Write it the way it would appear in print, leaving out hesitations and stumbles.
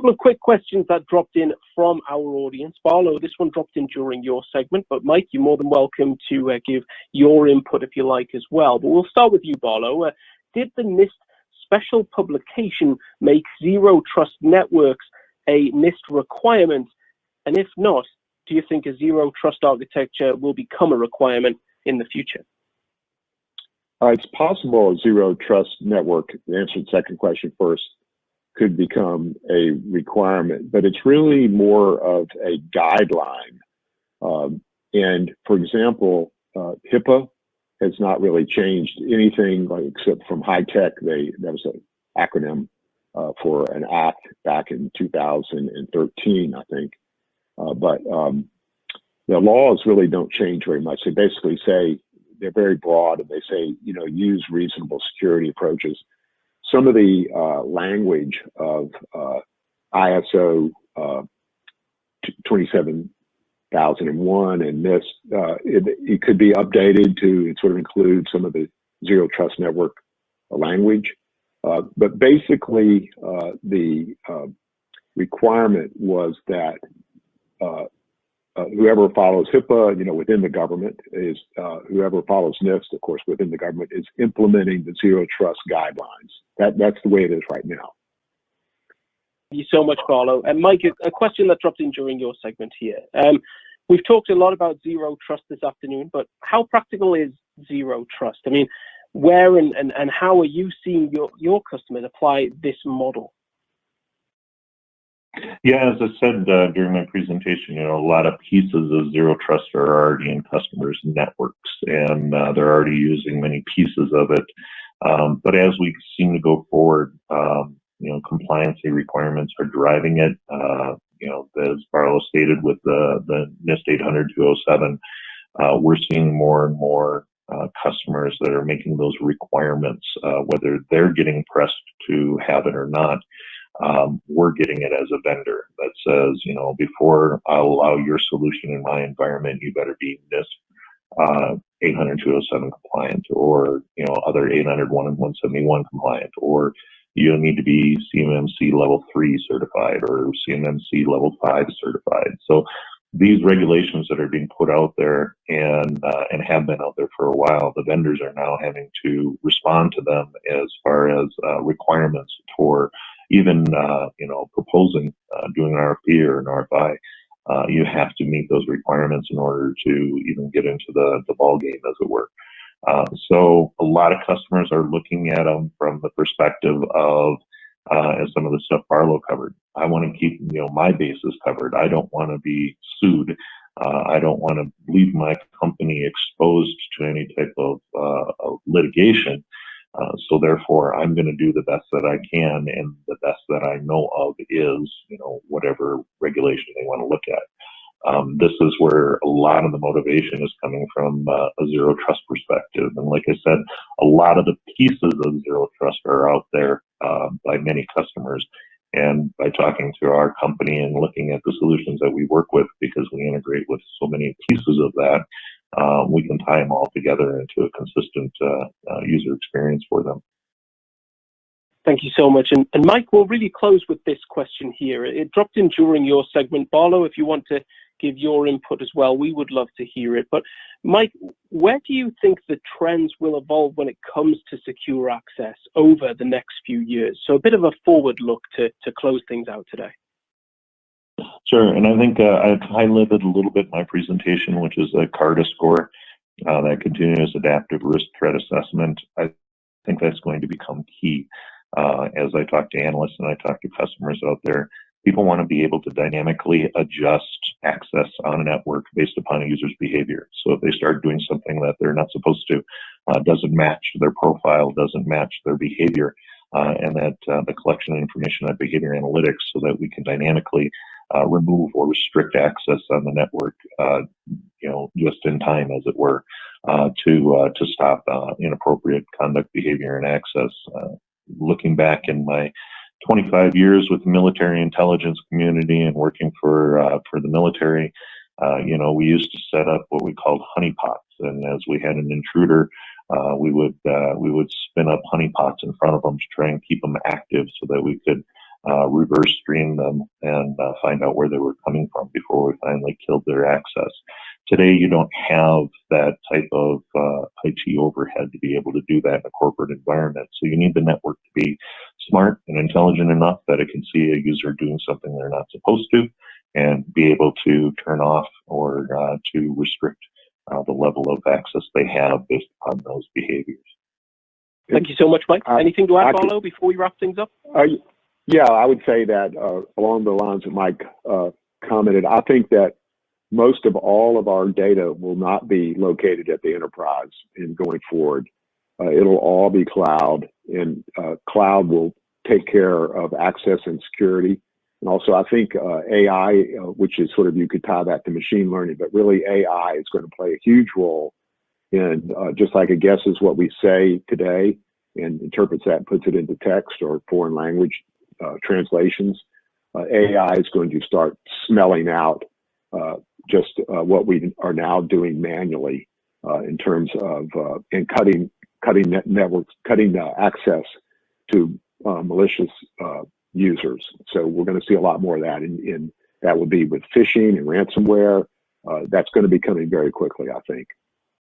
couple of quick questions that dropped in from our audience. Barlow, this one dropped in during your segment, but Mike, you're more than welcome to give your input if you like as well. But we'll start with you, Barlow. Did the Nist special publication make zero trust networks a Nist requirement? And if not, do you think a zero trust architecture will become a requirement in the future? It's possible a zero trust network, to answer the second question first, could become a requirement, but it's really more of a guideline. And for example, HIPAA has not really changed anything except from high tech. That was an acronym for an act back in 2013, I think. But the laws really don't change very much. They basically say, they're very broad, and they say, use reasonable security approaches. Some of the language of ISO 27001 and Nist, it could be updated to sort of include some of the zero trust network language. But basically, the requirement was that whoever follows HIPAA, within the government is, whoever follows Nist, of course, within the government is implementing the zero trust guidelines. That's the way it is right now. Thank you so much, Barlow. And Mike, a question that dropped in during your segment here. We've talked a lot about zero trust this afternoon, but how practical is zero trust? I mean, where and how are you seeing your customers apply this model? Yeah, as I said during my presentation, a lot of pieces of zero trust are already in customers' networks, and they're already using many pieces of it. But as we seem to go forward, compliancy requirements are driving it. As Barlow stated with the NIST 800-207, we're seeing more and more customers that are making those requirements, whether they're getting pressed to have it or not. We're getting it as a vendor that says, before I'll allow your solution in my environment, you better be NIST 800-207 compliant, or other 801 and 171 compliant, or you need to be CMMC level 3 certified or CMMC level 5 certified. So these regulations that are being put out there and have been out there for a while, the vendors are now having to respond to them as far as requirements for even proposing doing an RFP or an RFI. You have to meet those requirements in order to even get into the ball game, as it were. So a lot of customers are looking at them from the perspective of, as some of the stuff Barlow covered, I want to keep my bases covered. I don't want to be sued. I don't want to leave my company exposed to any type of litigation. So therefore, I'm going to do the best that I can, and the best that I know of is, whatever regulation they want to look at. This is where a lot of the motivation is coming from a zero trust perspective. And like I said, a lot of the pieces of zero trust are out there by many customers. And by talking to our company and looking at the solutions that we work with, because we integrate with so many pieces of that, we can tie them all together into a consistent user experience for them. Thank you so much. And Mike, we'll really close with this question here. It dropped in during your segment. Barlow, if you want to give your input as well, we would love to hear it. But Mike, where do you think the trends will evolve when it comes to secure access over the next few years? So a bit of a forward look to close things out today. Sure, and I think I've highlighted a little bit in my presentation, which is a CARTA score, that continuous adaptive risk threat assessment. I think that's going to become key. As I talk to analysts and I talk to customers out there, people want to be able to dynamically adjust access on a network based upon a user's behavior. So if they start doing something that they're not supposed to, doesn't match their profile, doesn't match their behavior, and that the collection of information, that behavior analytics, so that we can dynamically remove or restrict access on the network, just in time, as it were, to stop inappropriate conduct, behavior, and access. Looking back in my 25 years with the military intelligence community and working for the military, we used to set up what we called honeypots, and as we had an intruder, we would spin up honeypots in front of them to try and keep them active, so that we could reverse stream them and find out where they were coming from before we finally killed their access. Today, you don't have that type of IT overhead to be able to do that in a corporate environment. So you need the network to be smart and intelligent enough that it can see a user doing something they're not supposed to and be able to turn off or to restrict the level of access they have based upon those behaviors. Thank you so much, Mike. Anything to add, Barlow, before we wrap things up? Yeah, I would say that along the lines that Mike commented, I think that most of all of our data will not be located at the enterprise in going forward. It'll all be cloud, and cloud will take care of access and security. And also, I think AI, which is sort of, you could tie that to machine learning, but really AI is going to play a huge role in, just like it guesses what we say today and interprets that and puts it into text or foreign language translations. AI is going to start smelling out just what we are now doing manually in terms of and cutting networks, cutting access to malicious users. So we're going to see a lot more of that, and that will be with phishing and ransomware. That's going to be coming very quickly, I think.